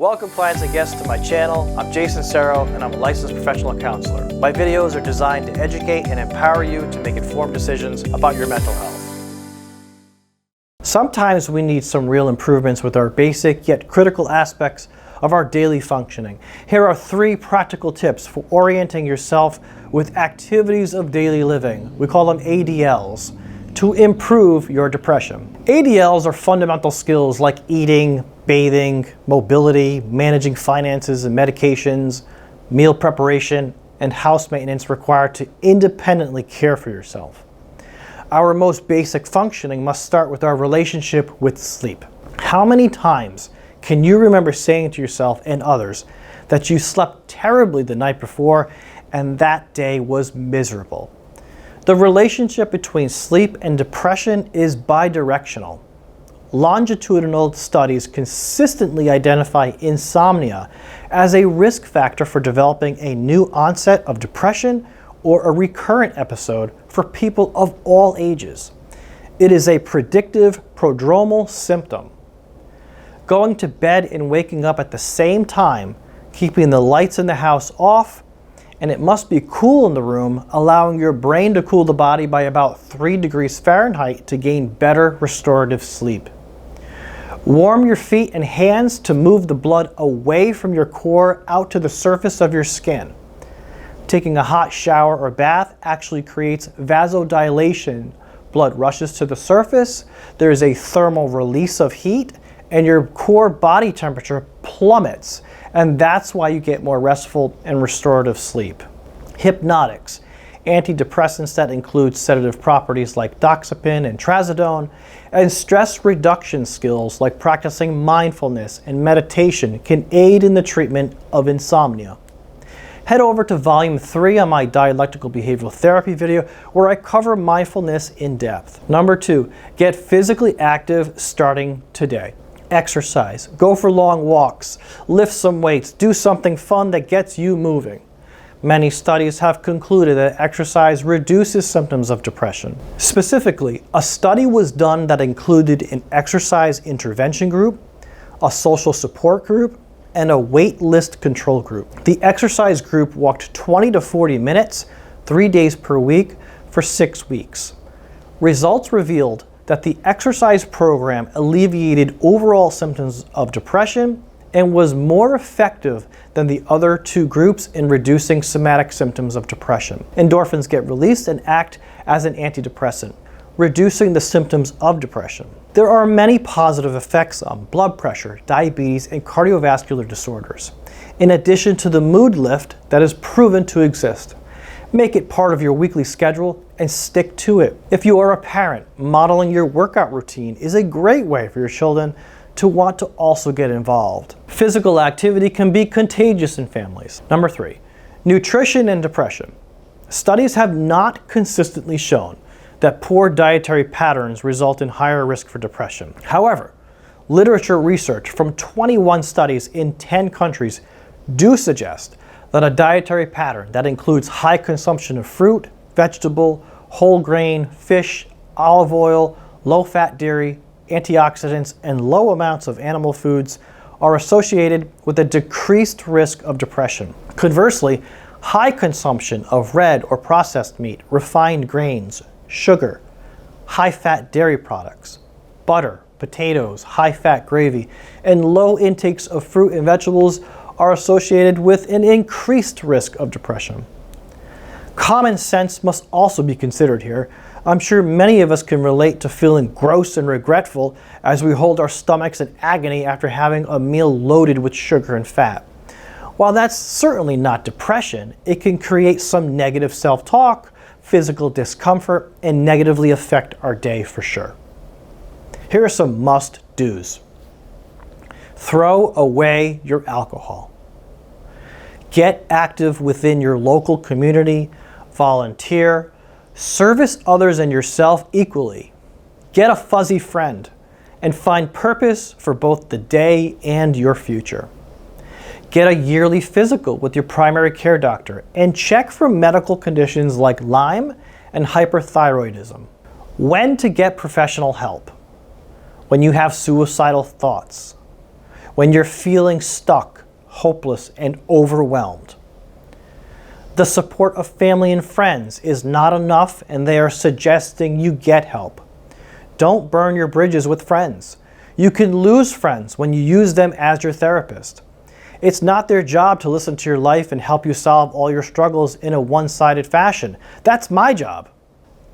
Welcome clients and guests to my channel. I'm Jason Serro and I'm a licensed professional counselor. My videos are designed to educate and empower you to make informed decisions about your mental health. Sometimes we need some real improvements with our basic yet critical aspects of our daily functioning. Here are 3 practical tips for orienting yourself with activities of daily living. We call them ADLs, to improve your depression. ADLs are fundamental skills like eating, bathing, mobility, managing finances and medications, meal preparation, and house maintenance required to independently care for yourself. Our most basic functioning must start with our relationship with sleep. How many times can you remember saying to yourself and others that you slept terribly the night before and that day was miserable? The relationship between sleep and depression is bidirectional. Longitudinal studies consistently identify insomnia as a risk factor for developing a new onset of depression or a recurrent episode for people of all ages. It is a predictive prodromal symptom. Going to bed and waking up at the same time, keeping the lights in the house off, and it must be cool in the room, allowing your brain to cool the body by about 3 degrees Fahrenheit to gain better restorative sleep. Warm your feet and hands to move the blood away from your core out to the surface of your skin. Taking a hot shower or bath actually creates vasodilation. Blood rushes to the surface, there is a thermal release of heat, and your core body temperature plummets. And that's why you get more restful and restorative sleep. Hypnotics, antidepressants that include sedative properties like Doxepin and Trazodone, and stress reduction skills like practicing mindfulness and meditation can aid in the treatment of insomnia. Head over to volume 3 on my dialectical behavioral therapy video where I cover mindfulness in depth. Number 2, get physically active starting today. Exercise, go for long walks, lift some weights, do something fun that gets you moving. Many studies have concluded that exercise reduces symptoms of depression. Specifically, a study was done that included an exercise intervention group, a social support group, and a wait list control group. The exercise group walked 20 to 40 minutes, 3 days per week for 6 weeks. Results revealed that the exercise program alleviated overall symptoms of depression and was more effective than the other 2 groups in reducing somatic symptoms of depression. Endorphins get released and act as an antidepressant, reducing the symptoms of depression. There are many positive effects on blood pressure, diabetes, and cardiovascular disorders, in addition to the mood lift that is proven to exist. Make it part of your weekly schedule and stick to it. If you are a parent, modeling your workout routine is a great way for your children to want to also get involved. Physical activity can be contagious in families. Number 3, nutrition and depression. Studies have not consistently shown that poor dietary patterns result in higher risk for depression. However, literature research from 21 studies in 10 countries do suggest that a dietary pattern that includes high consumption of fruit, vegetable, whole grain, fish, olive oil, low-fat dairy, antioxidants, and low amounts of animal foods are associated with a decreased risk of depression. Conversely, high consumption of red or processed meat, refined grains, sugar, high-fat dairy products, butter, potatoes, high-fat gravy, and low intakes of fruit and vegetables are associated with an increased risk of depression. Common sense must also be considered here. I'm sure many of us can relate to feeling gross and regretful as we hold our stomachs in agony after having a meal loaded with sugar and fat. While that's certainly not depression, it can create some negative self-talk, physical discomfort, and negatively affect our day for sure. Here are some must-dos. Throw away your alcohol. Get active within your local community, volunteer, service others and yourself equally. Get a fuzzy friend and find purpose for both the day and your future. Get a yearly physical with your primary care doctor and check for medical conditions like Lyme and Hyperthyroidism. When to get professional help. When you have suicidal thoughts. when you're feeling stuck, hopeless, and overwhelmed. The support of family and friends is not enough, and they are suggesting you get help. Don't burn your bridges with friends. You can lose friends when you use them as your therapist. It's not their job to listen to your life and help you solve all your struggles in a one-sided fashion. That's my job.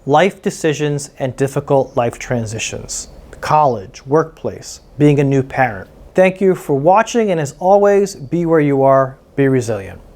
Life decisions and difficult life transitions. College, workplace, being a new parent. Thank you for watching, and as always, be where you are, be resilient.